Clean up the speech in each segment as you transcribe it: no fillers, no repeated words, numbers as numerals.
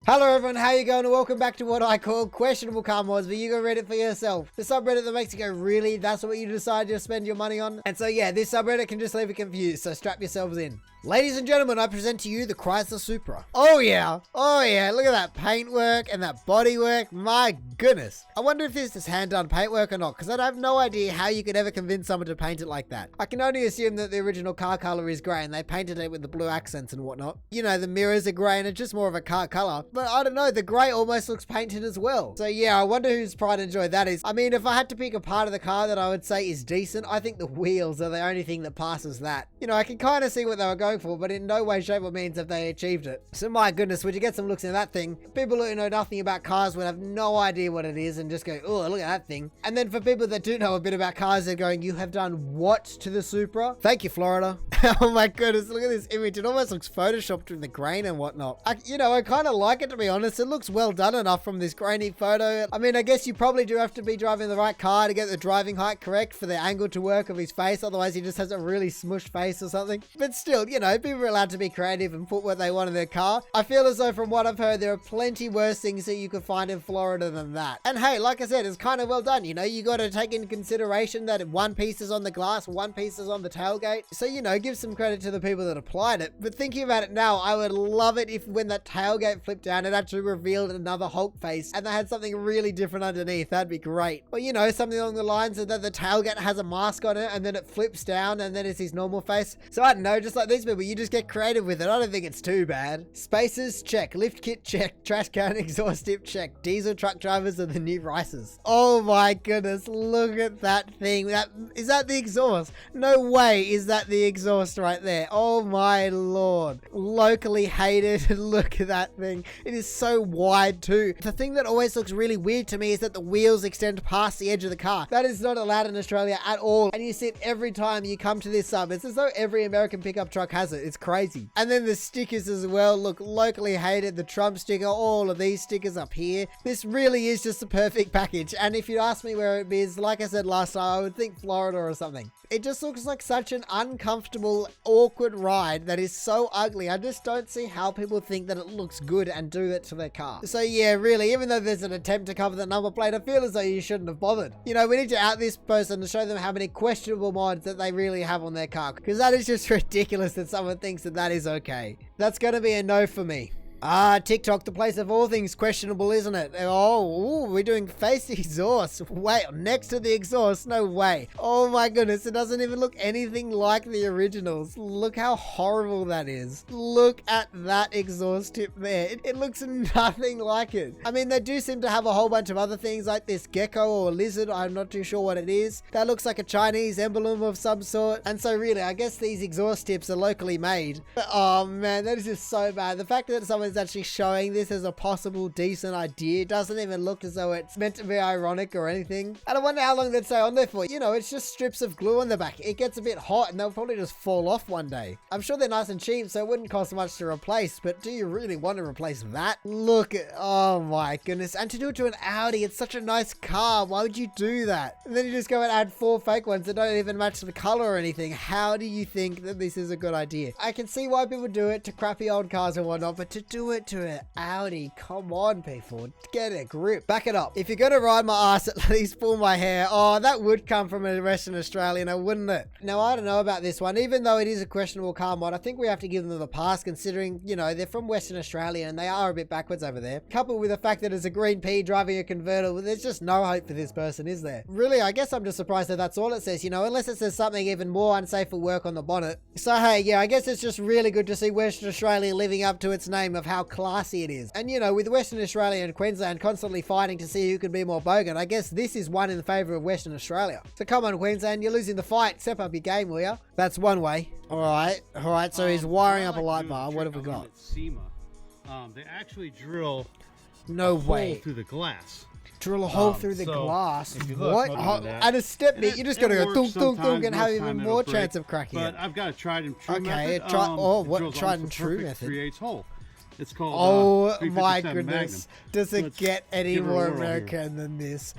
Hello everyone, how you going? And welcome back to what I call questionable car mods, but you go read it for yourself. The subreddit that makes you go, really? That's what you decide to spend your money on? And so yeah, this subreddit can just leave you confused, so strap yourselves in. Ladies and gentlemen, I present to you the Chrysler Supra. Oh yeah, look at that paintwork and that bodywork, my goodness. I wonder if this is hand-done paintwork or not, because I have no idea how you could ever convince someone to paint it like that. I can only assume that the original car color is grey and they painted it with the blue accents and whatnot. You know, the mirrors are grey and it's just more of a car color, but I don't know, the grey almost looks painted as well. So yeah, I wonder whose pride and joy that is. I mean, if I had to pick a part of the car that I would say is decent, I think the wheels are the only thing that passes that. You know, I can kind of see what they were going for, but in no way, shape or means have they achieved it. So my goodness, would you get some looks in that thing? People who know nothing about cars would have no idea what it is and just go, oh, look at that thing. And then for people that do know a bit about cars, they're going, you have done what to the Supra? Thank you, Florida. Oh my goodness, look at this image. It almost looks photoshopped with the grain and whatnot. I kind of like it, to be honest. It looks well done enough from this grainy photo. I mean, I guess you probably do have to be driving the right car to get the driving height correct for the angle to work of his face. Otherwise, he just has a really smushed face or something. But still, you know, people are allowed to be creative and put what they want in their car. I feel as though from what I've heard, there are plenty worse things that you could find in Florida than that. And hey, like I said, it's kind of well done. You know, you got to take into consideration that one piece is on the glass, one piece is on the tailgate. So, you know, give some credit to the people that applied it. But thinking about it now, I would love it if when that tailgate flipped down, it actually revealed another Hulk face and they had something really different underneath. That'd be great. Or, you know, something along the lines of that the tailgate has a mask on it and then it flips down and then it's his normal face. So I don't know, just like these people, you just get creative with it. I don't think it's too bad. Spaces, check. Lift kit, check. Trash can, exhaust tip, check. Diesel truck drivers are the new Rices. Oh my goodness, look at that thing. Is that the exhaust? No way is that the exhaust right there. Oh my lord. Locally hated. Look at that thing. It is so wide too. The thing that always looks really weird to me is that the wheels extend past the edge of the car. That is not allowed in Australia at all. And you see it every time you come to this sub. It's as though every American pickup truck has it. It's crazy. And then the stickers as well look locally hated. The Trump sticker, all of these stickers up here. This really is just the perfect package. And if you ask me where it is, like I said last time, I would think Florida or something. It just looks like such an uncomfortable, awkward ride that is so ugly. I just don't see how people think that it looks good and do that to their car. So yeah, really, even though there's an attempt to cover the number plate, I feel as though you shouldn't have bothered. You know, we need to out this person and show them how many questionable mods that they really have on their car. Because that is just ridiculous that someone thinks that that is okay. That's going to be a no for me. Ah, TikTok, the place of all things questionable, isn't it? Oh, ooh, we're doing face exhaust. Wait, next to the exhaust? No way. Oh my goodness, it doesn't even look anything like the originals. Look how horrible that is. Look at that exhaust tip there. It looks nothing like it. I mean, they do seem to have a whole bunch of other things like this gecko or lizard. I'm not too sure what it is. That looks like a Chinese emblem of some sort. And so really, I guess these exhaust tips are locally made. But, oh man, that is just so bad. The fact that someone's actually showing this as a possible decent idea doesn't even look as though it's meant to be ironic or anything. And I wonder how long they'd stay on there for. You know, it's just strips of glue on the back. It gets a bit hot and they'll probably just fall off one day. I'm sure they're nice and cheap, so it wouldn't cost much to replace, but do you really want to replace that? Look at, oh my goodness. And to do it to an Audi, it's such a nice car. Why would you do that? And then you just go and add 4 fake ones that don't even match the color or anything. How do you think that this is a good idea? I can see why people do it to crappy old cars and whatnot, but to do it to an Audi, come on people, get a grip. Back it up. If you're gonna ride my ass, at least pull my hair. Oh, that would come from a Western Australian, wouldn't it? Now, I don't know about this one. Even though it is a questionable car mod, I think we have to give them the pass considering, you know, they're from Western Australia and they are a bit backwards over there. Coupled with the fact that it's a green pea driving a convertible, there's just no hope for this person, is there? Really, I guess I'm just surprised that that's all it says, you know, unless it says something even more unsafe for work on the bonnet. So hey, yeah, I guess it's just really good to see Western Australia living up to its name of how classy it is. And you know, with Western Australia and Queensland constantly fighting to see who can be more bogan, I guess this is one in favour of Western Australia. So come on Queensland, you're losing the fight. Step up your game, will ya? That's one way. Alright, so he's wiring up a light bar. What have we got? They actually drill no way hole through the glass. Drill a hole through the glass. Look, What? And a step bit, you just gotta go thunk thunk thunk and have even more chance of cracking it. But I've got a tried and true okay, method. Tried and true method? 3/8 hole. It's called. Oh my 357 goodness. Magnum. Does So it let's get any give her a more whirl here. American than this?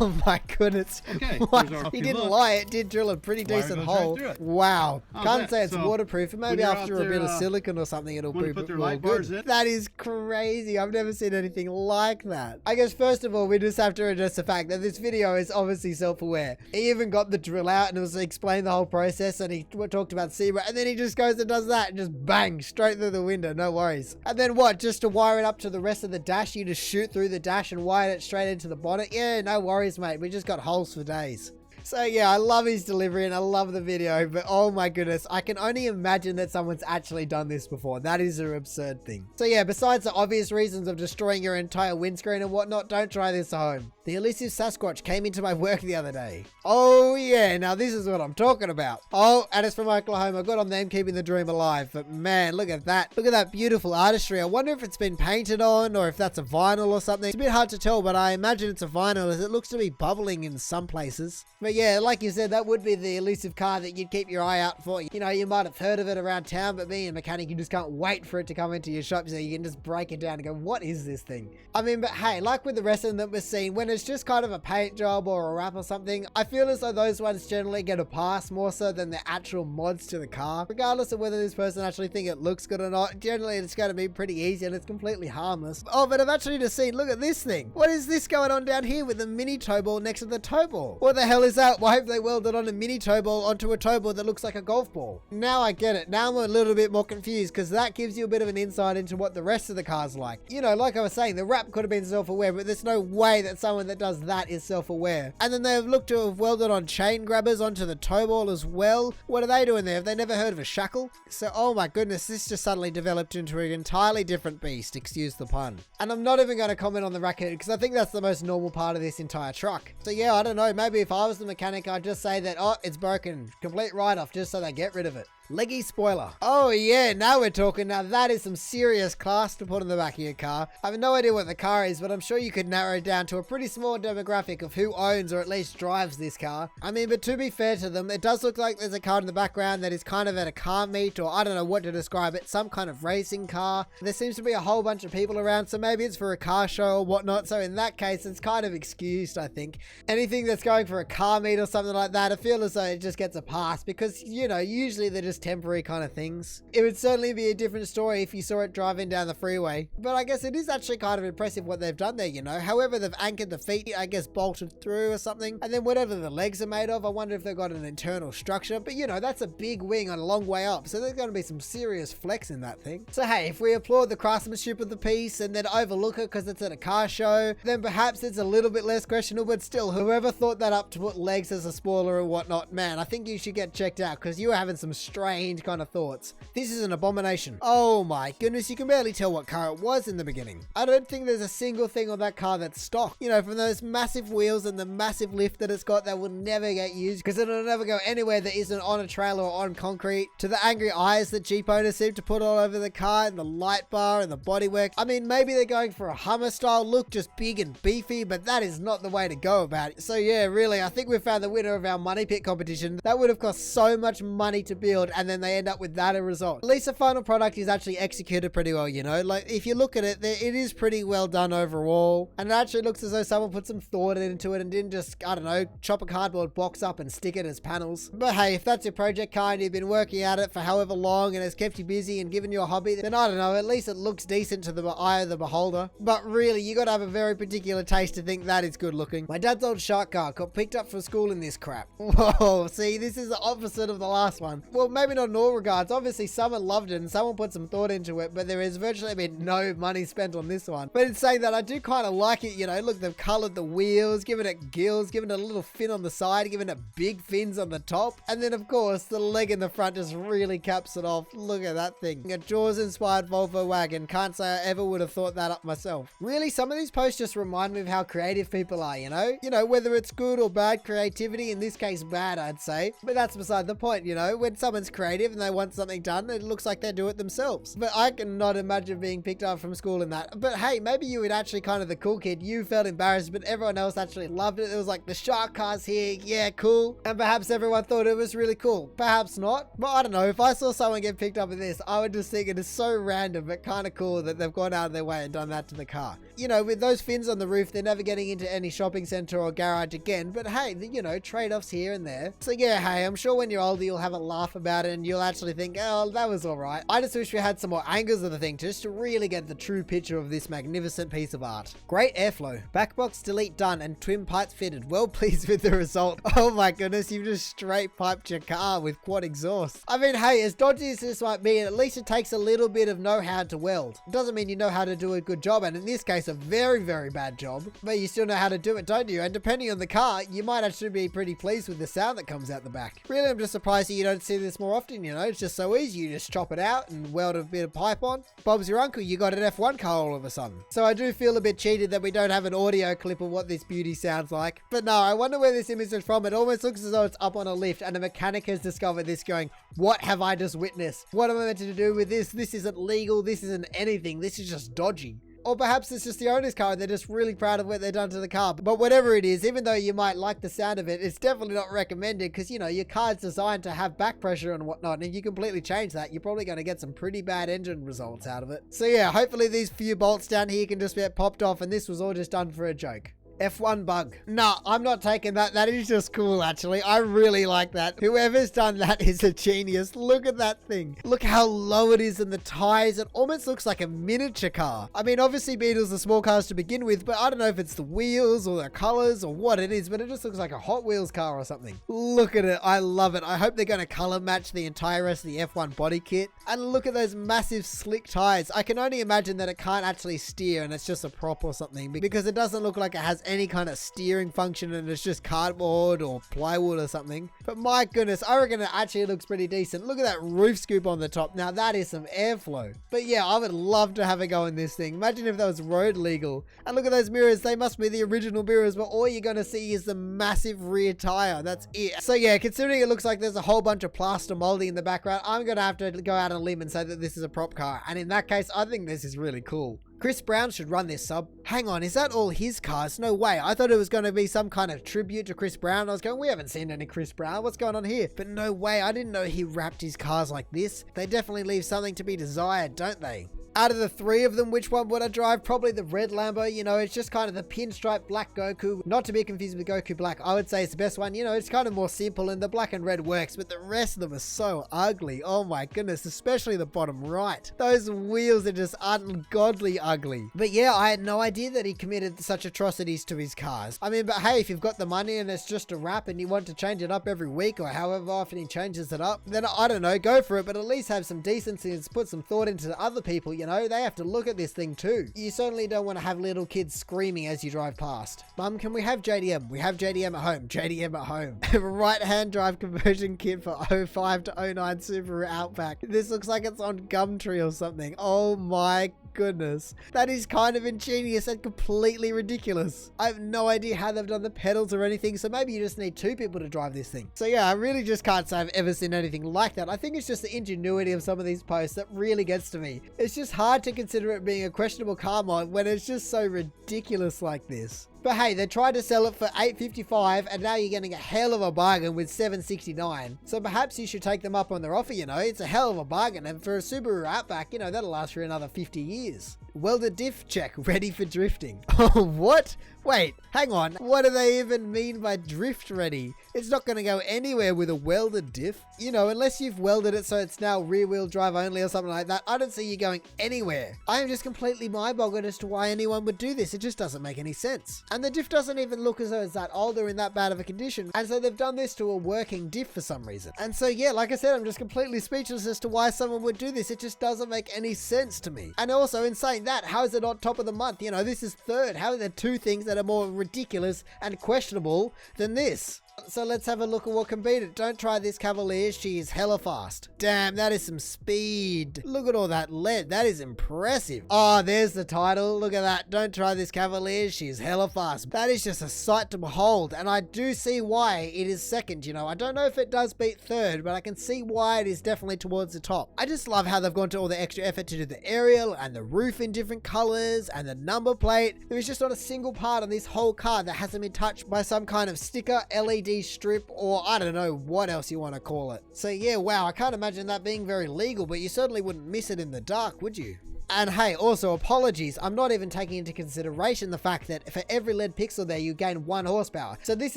Oh my goodness. Okay, What? here's our- He if you didn't look, lie. It did drill a pretty wire decent goes right hole. through it. Wow. How's Can't that? say it's So, waterproof. And when maybe you're after out a bit of there, silicone or something, it'll when you prove put it their real light good. bars in. That is crazy. I've never seen anything like that. I guess first of all, we just have to address the fact that this video is obviously self-aware. He even got the drill out and was explained the whole process, and he talked about zebra, and then he just goes and does that and just bang straight through the window. No worries. And then what? Just to wire it up to the rest of the dash, you just shoot through the dash and wire it straight into the bonnet. Yeah, no worries, mate. We just got holes for days. So yeah, I love his delivery and I love the video, but oh my goodness, I can only imagine that someone's actually done this before. That is an absurd thing. So yeah, besides the obvious reasons of destroying your entire windscreen and whatnot, don't try this at home. The elusive Sasquatch came into my work the other day. Oh yeah, now this is what I'm talking about. Oh, and it's from Oklahoma. Good on them keeping the dream alive. But man, look at that. Look at that beautiful artistry. I wonder if it's been painted on or if that's a vinyl or something. It's a bit hard to tell, but I imagine it's a vinyl as it looks to be bubbling in some places. But yeah, like you said, that would be the elusive car that you'd keep your eye out for. You know, you might have heard of it around town, but being a mechanic, you just can't wait for it to come into your shop so you can just break it down and go, what is this thing? I mean, but hey, like with the rest of them that we're seeing, when it's just kind of a paint job or a wrap or something, I feel as though those ones generally get a pass more so than the actual mods to the car. Regardless of whether this person actually think it looks good or not, generally it's going to be pretty easy and it's completely harmless. Oh, but I've actually just seen, look at this thing. What is this going on down here with the mini tow ball next to the tow ball? What the hell is that? Why have they welded on a mini tow ball onto a tow ball that looks like a golf ball? Now I get it. Now I'm a little bit more confused because that gives you a bit of an insight into what the rest of the car's like. You know, like I was saying, the wrap could have been self-aware, but there's no way that someone that does that is self-aware. And then they've looked to have welded on chain grabbers onto the tow ball as well. What are they doing there? Have they never heard of a shackle? So, oh my goodness, this just suddenly developed into an entirely different beast, excuse the pun. And I'm not even going to comment on the rack hood because I think that's the most normal part of this entire truck. So yeah, I don't know, maybe if I was the mechanic, I'd just say that, oh, it's broken. Complete write-off just so they get rid of it. Leggy spoiler. Oh yeah, now we're talking. Now that is some serious class to put on the back of your car. I have no idea what the car is, but I'm sure you could narrow it down to a pretty small demographic of who owns or at least drives this car. I mean, but to be fair to them, it does look like there's a car in the background that is kind of at a car meet, or I don't know what to describe it, some kind of racing car. There seems to be a whole bunch of people around, so maybe it's for a car show or whatnot. So in that case, it's kind of excused, I think. Anything that's going for a car meet or something like that, I feel as though it just gets a pass because, you know, usually they're just temporary kind of things. It would certainly be a different story if you saw it driving down the freeway, but I guess it is actually kind of impressive what they've done there, you know. However, they've anchored the feet, I guess bolted through or something, and then whatever the legs are made of, I wonder if they've got an internal structure, but you know, that's a big wing on a long way up, so there's going to be some serious flex in that thing. So hey, if we applaud the craftsmanship of the piece and then overlook it because it's at a car show, then perhaps it's a little bit less questionable, but still, whoever thought that up to put legs as a spoiler or whatnot, man, I think you should get checked out because you were having some strange kind of thoughts. This is an abomination. Oh my goodness, you can barely tell what car it was in the beginning. I don't think there's a single thing on that car that's stock. You know, from those massive wheels and the massive lift that it's got that will never get used because it'll never go anywhere that isn't on a trailer or on concrete, to the angry eyes that Jeep owners seem to put all over the car and the light bar and the bodywork. I mean, maybe they're going for a Hummer style look, just big and beefy, but that is not the way to go about it. So yeah, really, I think we found the winner of our money pit competition. That would have cost so much money to build and then they end up with that as a result. At least the final product is actually executed pretty well, you know. Like, if you look at it, it is pretty well done overall. And it actually looks as though someone put some thought into it and didn't just, I don't know, chop a cardboard box up and stick it as panels. But hey, if that's your project car and you've been working at it for however long and it's kept you busy and given you a hobby, then I don't know, at least it looks decent to the eye of the beholder. But really, you gotta have a very particular taste to think that is good looking. My dad's old shark car got picked up from school in this crap. Whoa, see, this is the opposite of the last one. Well, maybe not in all regards. Obviously, someone loved it and someone put some thought into it, but there has virtually been no money spent on this one. But in saying that, I do kind of like it, you know. Look, they've colored the wheels, given it gills, given it a little fin on the side, given it big fins on the top, and then of course the leg in the front just really caps it off. Look at that thing. A Jaws inspired Volvo wagon. Can't say I ever would have thought that up myself. Really, some of these posts just remind me of how creative people are, you know, whether it's good or bad creativity, in this case bad, I'd say, but that's beside the point. You know, when someone's creative and they want something done, it looks like they do it themselves. But I cannot imagine being picked up from school in that. But hey, maybe you were actually kind of the cool kid. You felt embarrassed, but everyone else actually loved it. It was like, the shark car's here, yeah, cool. And perhaps everyone thought it was really cool. Perhaps not, but I don't know. If I saw someone get picked up in this, I would just think it is so random, but kind of cool that they've gone out of their way and done that to the car. You know, with those fins on the roof, they're never getting into any shopping center or garage again, but hey, you know, trade-offs here and there. So yeah, hey, I'm sure when you're older, you'll have a laugh about it and you'll actually think, oh, that was all right. I just wish we had some more angles of the thing just to really get the true picture of this magnificent piece of art. Great airflow. Backbox delete done and twin pipes fitted. Well pleased with the result. Oh my goodness, you've just straight piped your car with quad exhaust. I mean, hey, as dodgy as this might be, at least it takes a little bit of know-how to weld. It doesn't mean you know how to do a good job, and in this case, a very, very bad job, but you still know how to do it, don't you? And depending on the car, you might actually be pretty pleased with the sound that comes out the back. Really, I'm just surprised that you don't see this more often, you know? It's just so easy. You just chop it out and weld a bit of pipe on. Bob's your uncle, you got an F1 car all of a sudden. So I do feel a bit cheated that we don't have an audio clip of what this beauty sounds like. But no, I wonder where this image is from. It almost looks as though it's up on a lift and a mechanic has discovered this going, what have I just witnessed? What am I meant to do with this? This isn't legal. This isn't anything. This is just dodgy. Or perhaps it's just the owner's car and they're just really proud of what they've done to the car. But whatever it is, even though you might like the sound of it, it's definitely not recommended because, you know, your car's designed to have back pressure and whatnot. And if you completely change that, you're probably going to get some pretty bad engine results out of it. So yeah, hopefully these few bolts down here can just get popped off and this was all just done for a joke. F1 bug. Nah, I'm not taking that. That is just cool, actually. I really like that. Whoever's done that is a genius. Look at that thing. Look how low it is in the tires. It almost looks like a miniature car. I mean, obviously Beetles are small cars to begin with, but I don't know if it's the wheels or the colors or what it is, but it just looks like a Hot Wheels car or something. Look at it. I love it. I hope they're going to color match the entire rest of the F1 body kit. And look at those massive slick tires. I can only imagine that it can't actually steer and it's just a prop or something because it doesn't look like it has any kind of steering function and it's just cardboard or plywood or something. But my goodness, I reckon it actually looks pretty decent. Look at that roof scoop on the top. Now that is some airflow. But yeah, I would love to have a go in this thing. Imagine if that was road legal. And look at those mirrors. They must be the original mirrors, but all you're going to see is the massive rear tire. That's it. So yeah, considering it looks like there's a whole bunch of plaster molding in the background, I'm going to have to go out on a limb and say that this is a prop car. And in that case, I think this is really cool. Chris Brown should run this sub. Hang on, is that all his cars? No way. I thought it was going to be some kind of tribute to Chris Brown. I was going, we haven't seen any Chris Brown. What's going on here? But no way. I didn't know he wrapped his cars like this. They definitely leave something to be desired, don't they? Out of the three of them, which one would I drive? Probably the red Lambo. You know, it's just kind of the pinstripe black Goku. Not to be confused with Goku Black. I would say it's the best one. You know, it's kind of more simple and the black and red works, but the rest of them are so ugly. Oh my goodness, especially the bottom right. Those wheels are just ungodly ugly. But yeah, I had no idea that he committed such atrocities to his cars. I mean, but hey, if you've got the money and it's just a wrap and you want to change it up every week or however often he changes it up, then I don't know, go for it, but at least have some decency and put some thought into other people, you know, they have to look at this thing too. You certainly don't want to have little kids screaming as you drive past. Mum, can we have JDM? We have JDM at home. JDM at home. Right hand drive conversion kit for 05 to 09 Subaru Outback. This looks like it's on Gumtree or something. Oh my goodness. That is kind of ingenious and completely ridiculous. I have no idea how they've done the pedals or anything, so maybe you just need two people to drive this thing. So yeah, I really just can't say I've ever seen anything like that. I think it's just the ingenuity of some of these posts that really gets to me. It's just hard to consider it being a questionable car mod when it's just so ridiculous like this. But hey, they tried to sell it for $855 and now you're getting a hell of a bargain with $769. So perhaps you should take them up on their offer, you know. It's a hell of a bargain, and for a Subaru Outback, you know, that'll last for another 50 years. Welded diff check, ready for drifting. Oh, what? Wait, hang on. What do they even mean by drift ready? It's not going to go anywhere with a welded diff. You know, unless you've welded it so it's now rear wheel drive only or something like that, I don't see you going anywhere. I am just completely mind-boggled as to why anyone would do this. It just doesn't make any sense. And the diff doesn't even look as though it's that old or in that bad of a condition. And so they've done this to a working diff for some reason. And so yeah, like I said, I'm just completely speechless as to why someone would do this. It just doesn't make any sense to me. And also in saying that, how is it not top of the month? You know, this is third. How are there two things that are more ridiculous and questionable than this? So let's have a look at what can beat it. Don't try this Cavalier, she is hella fast. Damn, that is some speed. Look at all that lead, that is impressive. Oh, there's the title, look at that. Don't try this Cavalier, she is hella fast. That is just a sight to behold, and I do see why it is second, you know. I don't know if it does beat third, but I can see why it is definitely towards the top. I just love how they've gone to all the extra effort to do the aerial and the roof in different colors and the number plate. There is just not a single part on this whole car that hasn't been touched by some kind of sticker, LED strip, or I don't know what else you want to call it. So yeah, wow, I can't imagine that being very legal, but you certainly wouldn't miss it in the dark, would you? And hey, also apologies, I'm not even taking into consideration the fact that for every lead pixel there you gain 1 horsepower. So this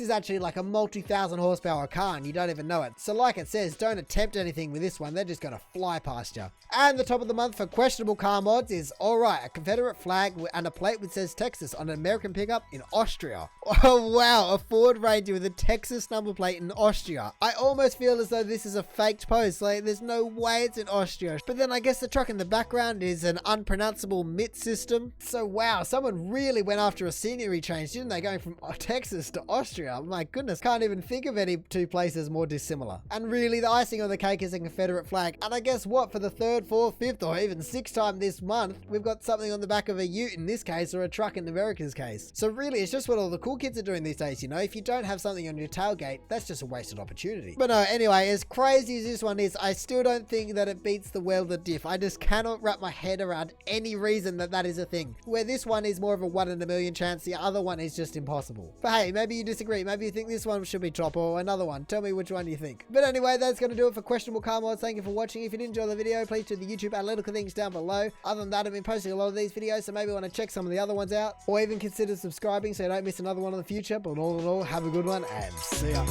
is actually like a multi-thousand horsepower car and you don't even know it. So like it says, don't attempt anything with this one, they're just gonna fly past you. And the top of the month for questionable car mods is, alright, a Confederate flag and a plate which says Texas on an American pickup in Austria. Oh wow, a Ford Ranger with a Texas number plate in Austria. I almost feel as though this is a faked post, like there's no way it's in Austria. But then I guess the truck in the background is an unpronounceable MIT system. So wow, someone really went after a scenery change, didn't they? Going from Texas to Austria. My goodness, can't even think of any two places more dissimilar. And really the icing on the cake is a Confederate flag. And I guess what, for the 3rd, 4th, 5th or even 6th time this month, we've got something on the back of a ute in this case, or a truck in America's case. So really it's just what all the cool kids are doing these days, you know. If you don't have something on your tailgate, that's just a wasted opportunity. But no, anyway, as crazy as this one is, I still don't think that it beats the welder diff. I just cannot wrap my head around any reason that that is a thing. Where this one is more of a 1 in a million chance, the other one is just impossible. But hey, maybe you disagree. Maybe you think this one should be top or another one. Tell me which one you think. But anyway, that's going to do it for questionable car mods. Thank you for watching. If you did enjoy the video, please do the YouTube analytical things down below. Other than that, I've been posting a lot of these videos, so maybe you want to check some of the other ones out, or even consider subscribing so you don't miss another one in the future. But all in all, have a good one and see ya.